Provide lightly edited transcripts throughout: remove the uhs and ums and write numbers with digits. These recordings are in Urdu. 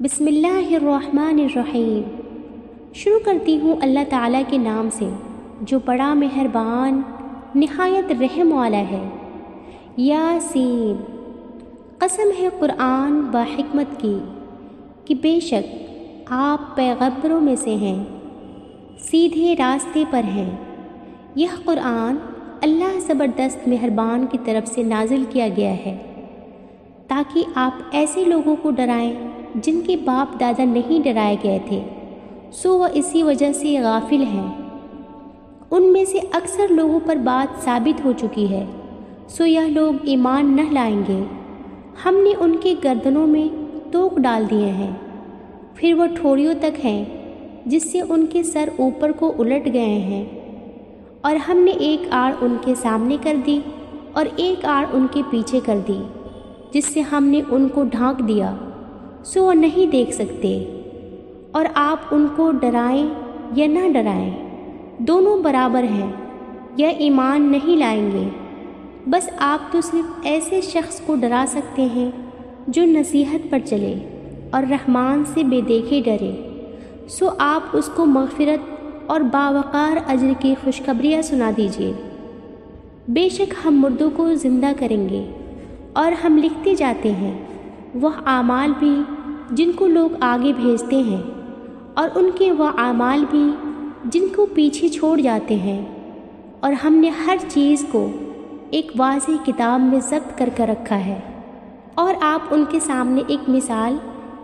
بسم اللہ الرحمن الرحیم۔ شروع کرتی ہوں اللہ تعالیٰ کے نام سے جو بڑا مہربان نہایت رحم والا ہے۔ یاسین، قسم ہے قرآن با حکمت کی کہ بے شک آپ پیغمبروں میں سے ہیں، سیدھے راستے پر ہیں۔ یہ قرآن اللہ زبردست مہربان کی طرف سے نازل کیا گیا ہے تاکہ آپ ایسے لوگوں کو ڈرائیں جن کے باپ دادا نہیں ڈرائے گئے تھے، سو وہ اسی وجہ سے غافل ہیں۔ ان میں سے اکثر لوگوں پر بات ثابت ہو چکی ہے، سو یہ لوگ ایمان نہ لائیں گے۔ ہم نے ان کے گردنوں میں توق ڈال دیے ہیں، پھر وہ ٹھوڑیوں تک ہیں جس سے ان کے سر اوپر کو الٹ گئے ہیں، اور ہم نے ایک آڑ ان کے سامنے کر دی اور ایک آڑ ان کے پیچھے کر دی، جس سے ہم نے ان کو ڈھانک دیا، سو وہ نہیں دیکھ سکتے۔ اور آپ ان کو ڈرائیں یا نہ ڈرائیں، دونوں برابر ہیں، یا ایمان نہیں لائیں گے۔ بس آپ تو صرف ایسے شخص کو ڈرا سکتے ہیں جو نصیحت پر چلے اور رحمان سے بے دیکھے ڈرے، سو آپ اس کو مغفرت اور باوقار اجر کی خوشخبریاں سنا دیجیے۔ بے شک ہم مردوں کو زندہ کریں گے، اور ہم لکھتے جاتے ہیں وہ اعمال بھی جن کو لوگ آگے بھیجتے ہیں، اور ان کے وہ اعمال بھی جن کو پیچھے چھوڑ جاتے ہیں، اور ہم نے ہر چیز کو ایک واضح کتاب میں ضبط کر رکھا ہے۔ اور آپ ان کے سامنے ایک مثال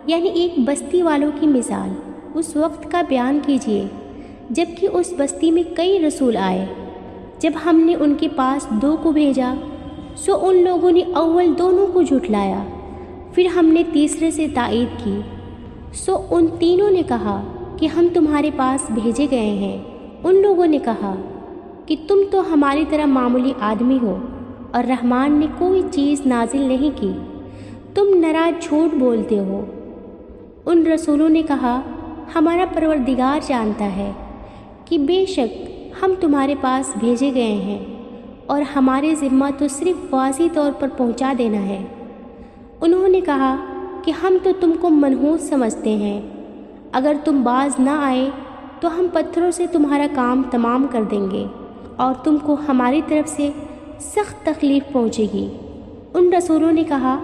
یعنی ایک بستی والوں کی مثال اس وقت کا بیان کیجیے جب کہ اس بستی میں کئی رسول آئے۔ جب ہم نے ان کے پاس 2 کو بھیجا، سو ان لوگوں نے اول دونوں کو جھٹلایا، پھر ہم نے تیسرے سے تائید کی، سو ان تینوں نے کہا کہ ہم تمہارے پاس بھیجے گئے ہیں۔ ان لوگوں نے کہا کہ تم تو ہماری طرح معمولی آدمی ہو، اور رحمان نے کوئی چیز نازل نہیں کی، تم ناراض جھوٹ بولتے ہو۔ ان رسولوں نے کہا ہمارا پروردگار جانتا ہے کہ بے شک ہم تمہارے پاس بھیجے گئے ہیں، اور ہمارے ذمہ تو صرف واضح طور پر پہنچا دینا ہے۔ انہوں نے کہا کہ ہم تو تم کو منحوس سمجھتے ہیں، اگر تم باز نہ آئے تو ہم پتھروں سے تمہارا کام تمام کر دیں گے، اور تم کو ہماری طرف سے سخت تکلیف پہنچے گی۔ ان رسولوں نے کہا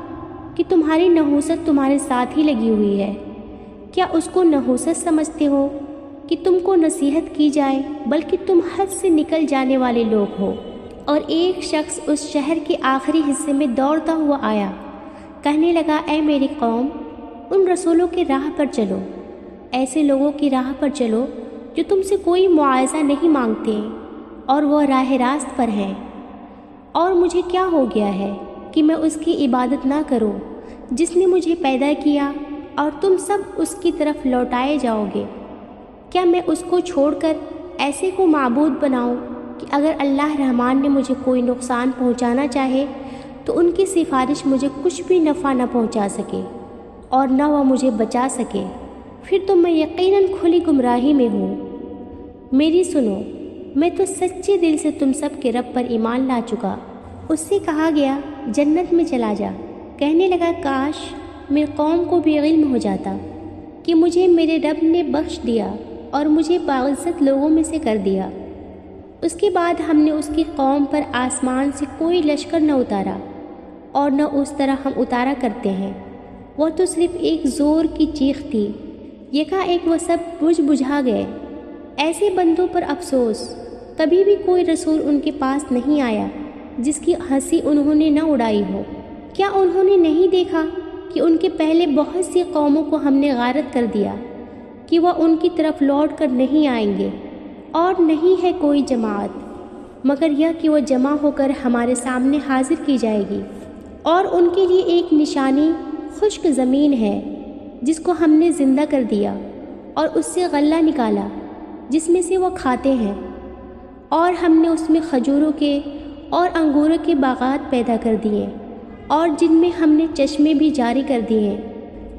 کہ تمہاری نحوست تمہارے ساتھ ہی لگی ہوئی ہے، کیا اس کو نحوست سمجھتے ہو کہ تم کو نصیحت کی جائے، بلکہ تم حد سے نکل جانے والے لوگ ہو۔ اور ایک شخص اس شہر کے آخری حصے میں دوڑتا ہوا آیا، کہنے لگا اے میری قوم، ان رسولوں کی راہ پر چلو، ایسے لوگوں کی راہ پر چلو جو تم سے کوئی معاوضہ نہیں مانگتے اور وہ راہ راست پر ہیں۔ اور مجھے کیا ہو گیا ہے کہ میں اس کی عبادت نہ کروں جس نے مجھے پیدا کیا، اور تم سب اس کی طرف لوٹائے جاؤ گے۔ کیا میں اس کو چھوڑ کر ایسے کو معبود بناؤں کہ اگر اللہ رحمان نے مجھے کوئی نقصان پہنچانا چاہے تو ان کی سفارش مجھے کچھ بھی نفع نہ پہنچا سکے، اور نہ وہ مجھے بچا سکے، پھر تو میں یقیناً کھلی گمراہی میں ہوں۔ میری سنو، میں تو سچے دل سے تم سب کے رب پر ایمان لا چکا۔ اس سے کہا گیا جنت میں چلا جا۔ کہنے لگا کاش میری قوم کو بھی علم ہو جاتا کہ مجھے میرے رب نے بخش دیا اور مجھے باعزت لوگوں میں سے کر دیا۔ اس کے بعد ہم نے اس کی قوم پر آسمان سے کوئی لشکر نہ اتارا، اور نہ اس طرح ہم اتارا کرتے ہیں، وہ تو صرف ایک زور کی چیخ تھی، یکا وہ سب بجھا گئے۔ ایسے بندوں پر افسوس، کبھی بھی کوئی رسول ان کے پاس نہیں آیا جس کی ہنسی انہوں نے نہ اڑائی ہو۔ کیا انہوں نے نہیں دیکھا کہ ان کے پہلے بہت سی قوموں کو ہم نے غارت کر دیا کہ وہ ان کی طرف لوٹ کر نہیں آئیں گے، اور نہیں ہے کوئی جماعت مگر یہ کہ وہ جمع ہو کر ہمارے سامنے حاضر کی جائے گی، اور ان کے لیے ایک نشانی خشک زمین ہے جس کو ہم نے زندہ کر دیا، اور اس سے غلہ نکالا جس میں سے وہ کھاتے ہیں، اور ہم نے اس میں کھجوروں کے اور انگوروں کے باغات پیدا کر دیے، اور جن میں ہم نے چشمے بھی جاری کر دیے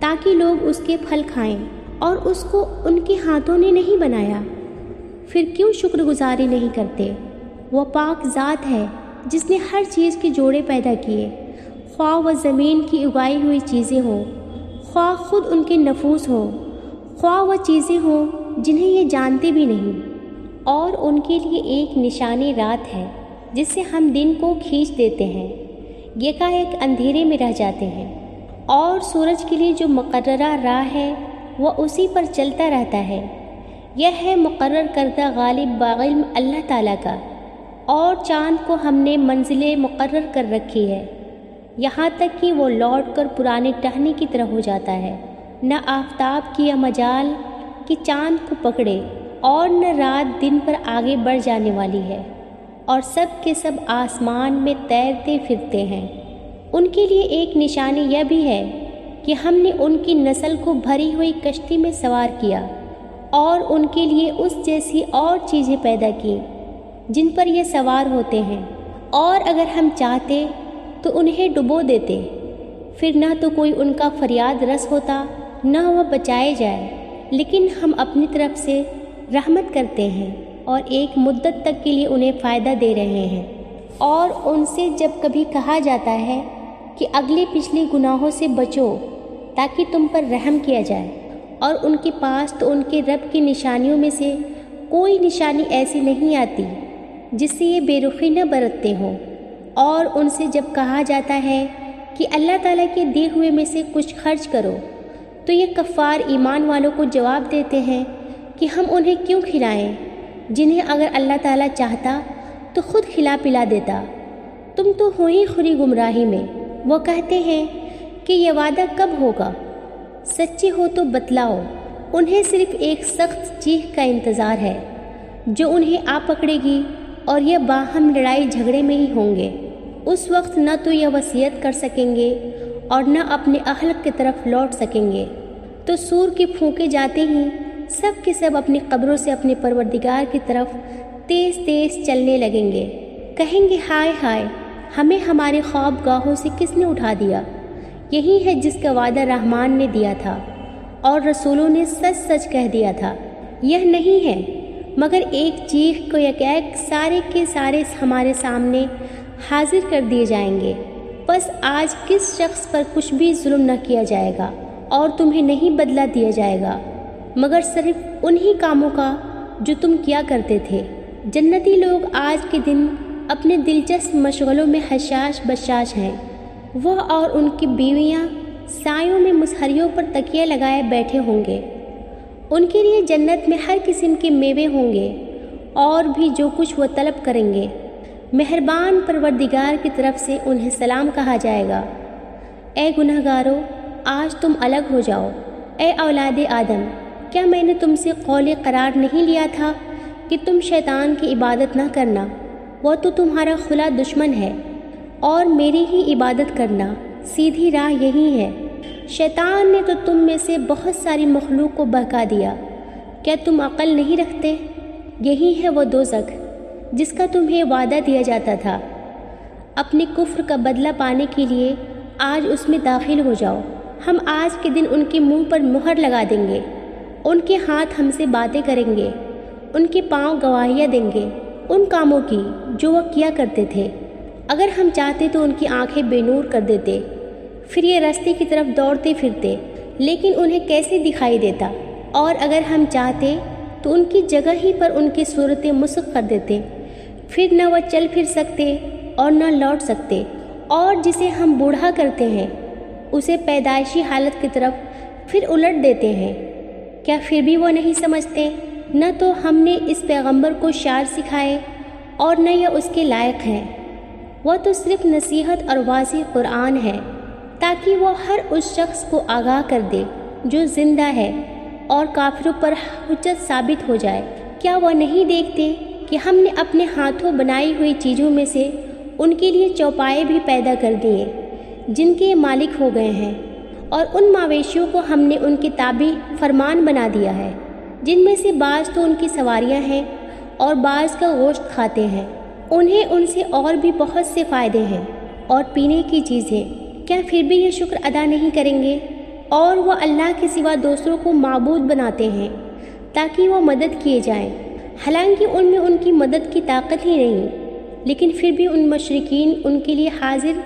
تاکہ لوگ اس کے پھل کھائیں، اور اس کو ان کے ہاتھوں نے نہیں بنایا، پھر کیوں شکر گزاری نہیں کرتے؟ وہ پاک ذات ہے جس نے ہر چیز کے جوڑے پیدا کیے، خواہ وہ زمین کی اگائی ہوئی چیزیں ہوں، خواہ خود ان کے نفوس ہوں، خواہ وہ چیزیں ہوں جنہیں یہ جانتے بھی نہیں۔ اور ان کے لیے ایک نشانی رات ہے جس سے ہم دن کو کھینچ دیتے ہیں، یکایک اندھیرے میں رہ جاتے ہیں۔ اور سورج کے لیے جو مقررہ راہ ہے وہ اسی پر چلتا رہتا ہے۔ یہ ہے مقرر کردہ غالب باعلم اللہ تعالیٰ کا۔ اور چاند کو ہم نے منزلیں مقرر کر رکھی ہے، یہاں تک کہ وہ لوٹ کر پرانے ٹہنی کی طرح ہو جاتا ہے۔ نہ آفتاب کی یہ مجال کہ چاند کو پکڑے، اور نہ رات دن پر آگے بڑھ جانے والی ہے، اور سب کے سب آسمان میں تیرتے پھرتے ہیں۔ ان کے لیے ایک نشانی یہ بھی ہے کہ ہم نے ان کی نسل کو بھری ہوئی کشتی میں سوار کیا، اور ان کے لیے اس جیسی اور چیزیں پیدا کی جن پر یہ سوار ہوتے ہیں، اور اگر ہم چاہتے تو انہیں ڈبو دیتے، پھر نہ تو کوئی ان کا فریاد رس ہوتا نہ وہ بچائے جائے۔ لیکن ہم اپنی طرف سے رحمت کرتے ہیں اور ایک مدت تک کے لیے انہیں فائدہ دے رہے ہیں۔ اور ان سے جب کبھی کہا جاتا ہے کہ اگلے پچھلے گناہوں سے بچو تاکہ تم پر رحم کیا جائے، اور ان کے پاس تو ان کے رب کی نشانیوں میں سے کوئی نشانی ایسی نہیں آتی جس سے یہ بے رخی نہ برتتے ہوں۔ اور ان سے جب کہا جاتا ہے کہ اللہ تعالیٰ کے دیے ہوئے میں سے کچھ خرچ کرو، تو یہ کفار ایمان والوں کو جواب دیتے ہیں کہ ہم انہیں کیوں کھلائیں جنہیں اگر اللہ تعالیٰ چاہتا تو خود کھلا پلا دیتا، تم تو ہو ہی خری گمراہی میں۔ وہ کہتے ہیں کہ یہ وعدہ کب ہوگا؟ سچے ہو تو بتلاؤ۔ انہیں صرف ایک سخت چیخ کا انتظار ہے جو انہیں آ پکڑے گی، اور یہ باہم لڑائی جھگڑے میں ہی ہوں گے۔ اس وقت نہ تو یہ وصیت کر سکیں گے اور نہ اپنے اہل کی طرف لوٹ سکیں گے۔ تو سور کے پھونکے جاتے ہی سب کے سب اپنی قبروں سے اپنے پروردگار کی طرف تیز تیز چلنے لگیں گے، کہیں گے ہائے ہائے، ہمیں ہمارے خواب گاہوں سے کس نے اٹھا دیا؟ یہی ہے جس کا وعدہ رحمان نے دیا تھا اور رسولوں نے سچ سچ کہہ دیا تھا۔ یہ نہیں ہے مگر ایک چیخ کو یکایک سارے کے سارے ہمارے سامنے حاضر کر دیے جائیں گے۔ بس آج کس شخص پر کچھ بھی ظلم نہ کیا جائے گا، اور تمہیں نہیں بدلہ دیا جائے گا مگر صرف انہی کاموں کا جو تم کیا کرتے تھے۔ جنتی لوگ آج کے دن اپنے دلچسپ مشغلوں میں حشاش بشاش ہیں۔ وہ اور ان کی بیویاں سایوں میں مسہریوں پر تکیے لگائے بیٹھے ہوں گے۔ ان کے لیے جنت میں ہر قسم کے میوے ہوں گے، اور بھی جو کچھ وہ طلب کریں گے۔ مہربان پروردگار کی طرف سے انہیں سلام کہا جائے گا۔ اے گنہگارو، آج تم الگ ہو جاؤ۔ اے اولاد آدم، کیا میں نے تم سے قول قرار نہیں لیا تھا کہ تم شیطان کی عبادت نہ کرنا؟ وہ تو تمہارا خلا دشمن ہے، اور میری ہی عبادت کرنا، سیدھی راہ یہی ہے۔ شیطان نے تو تم میں سے بہت ساری مخلوق کو بہکا دیا، کیا تم عقل نہیں رکھتے؟ یہی ہے وہ دوزخ جس کا تمہیں وعدہ دیا جاتا تھا۔ اپنے کفر کا بدلہ پانے کے لیے آج اس میں داخل ہو جاؤ۔ ہم آج کے دن ان کے منہ پر مہر لگا دیں گے، ان کے ہاتھ ہم سے باتیں کریں گے، ان کے پاؤں گواہیاں دیں گے ان کاموں کی جو وہ کیا کرتے تھے۔ اگر ہم چاہتے تو ان کی آنکھیں بے نور کر دیتے، پھر یہ راستے کی طرف دوڑتے پھرتے، لیکن انہیں کیسے دکھائی دیتا؟ اور اگر ہم چاہتے تو ان کی جگہ ہی پر ان کی صورتیں مسخ کر دیتے، پھر نہ وہ چل پھر سکتے اور نہ لوٹ سکتے۔ اور جسے ہم بوڑھا کرتے ہیں اسے پیدائشی حالت کی طرف پھر الٹ دیتے ہیں، کیا پھر بھی وہ نہیں سمجھتے؟ نہ تو ہم نے اس پیغمبر کو شعر سکھائے اور نہ یہ اس کے لائق ہے۔ وہ تو صرف نصیحت اور واضح قرآن ہے تاکہ وہ ہر اس شخص کو آگاہ کر دے جو زندہ ہے اور کافروں پر حجت ثابت ہو جائے۔ کیا وہ نہیں دیکھتے کہ ہم نے اپنے ہاتھوں بنائی ہوئی چیزوں میں سے ان کے لیے چوپائے بھی پیدا کر دیے جن کے مالک ہو گئے ہیں، اور ان مویشیوں کو ہم نے ان کی تابع فرمان بنا دیا ہے جن میں سے بعض تو ان کی سواریاں ہیں اور بعض کا گوشت کھاتے ہیں۔ انہیں ان سے اور بھی بہت سے فائدے ہیں اور پینے کی چیزیں، کیا پھر بھی یہ شکر ادا نہیں کریں گے؟ اور وہ اللہ کے سوا دوسروں کو معبود بناتے ہیں تاکہ وہ مدد کیے جائیں، حالانکہ ان میں ان کی مدد کی طاقت ہی نہیں، لیکن پھر بھی ان مشرکین ان کے لیے حاضر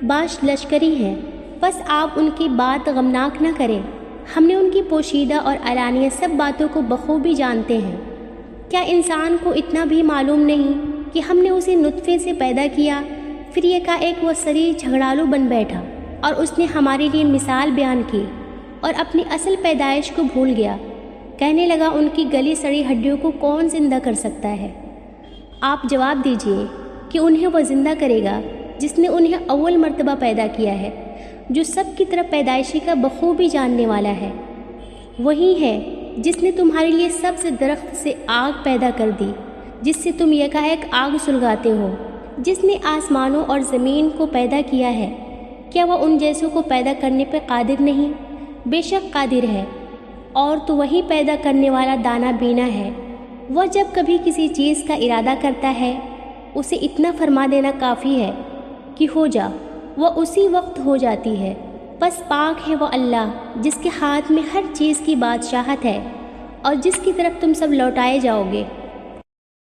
باش لشکری ہیں۔ بس آپ ان کی بات غمناک نہ کریں، ہم نے ان کی پوشیدہ اور علانیہ سب باتوں کو بخوبی جانتے ہیں۔ کیا انسان کو اتنا بھی معلوم نہیں کہ ہم نے اسے نطفے سے پیدا کیا، پھر یکایک وہ سری جھگڑالو بن بیٹھا اور اس نے ہمارے لیے مثال بیان کی اور اپنی اصل پیدائش کو بھول گیا۔ کہنے لگا ان کی گلی سڑی ہڈیوں کو کون زندہ کر سکتا ہے؟ آپ جواب دیجئے کہ انہیں وہ زندہ کرے گا جس نے انہیں اول مرتبہ پیدا کیا ہے، جو سب کی طرف پیدائشی کا بخوبی جاننے والا ہے۔ وہی ہے جس نے تمہارے لیے سبز درخت سے آگ پیدا کر دی جس سے تم یکایک آگ سلگاتے ہو، جس نے آسمانوں اور زمین کو پیدا کیا ہے، کیا وہ ان جیسوں کو پیدا کرنے پہ قادر نہیں؟ بے شک قادر ہے، اور تو وہی پیدا کرنے والا دانا بینا ہے۔ وہ جب کبھی کسی چیز کا ارادہ کرتا ہے اسے اتنا فرما دینا کافی ہے کہ ہو جا، وہ اسی وقت ہو جاتی ہے۔ بس پاک ہے وہ اللہ جس کے ہاتھ میں ہر چیز کی بادشاہت ہے اور جس کی طرف تم سب لوٹائے جاؤ گے۔